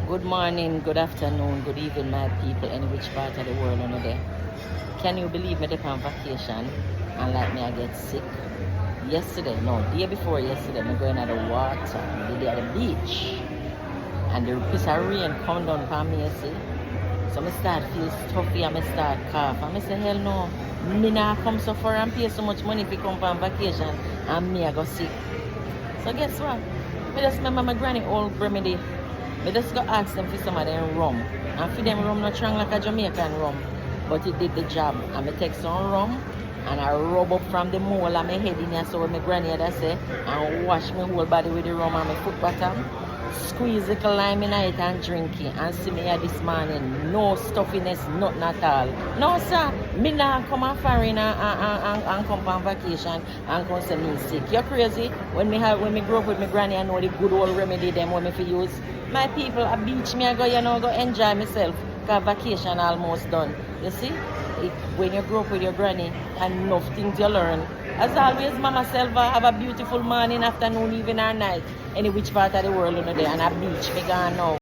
Good morning, good afternoon, good evening, my people, any which part of the world on there. Can you believe me, they're on vacation and like me, I get sick? Yesterday, no, day before yesterday, I'm going at the water, the day at the beach, and the piece of rain come down upon me, you see. So I start feel stuffy and I start cough. And I say, hell no, me not come so far and pay so much money to come on vacation and me I go sick. So guess what? I just remember my granny old remedy. I just go ask them for some of them rum. And for them rum not strong like a Jamaican rum. But it did the job. And I take some rum and I rub up from the mole of my head in here so what my granny had say and wash my whole body with the rum and my foot bottom. Squeeze a lime in it and drink it and see me here this morning. No stuffiness, nothing at all. No sir, me not come on foreign and come on vacation and come say me sick. You're crazy? When me grow up with my granny, I know the good old remedy them when me fi use. My people, a beach me I go, go enjoy myself. Cause vacation almost done. You see? When you grow up with your granny, enough things you learn. As always, Mama Selva, have a beautiful morning, afternoon, evening, or night. Any which part of the world you know there, and a beach, me gone now.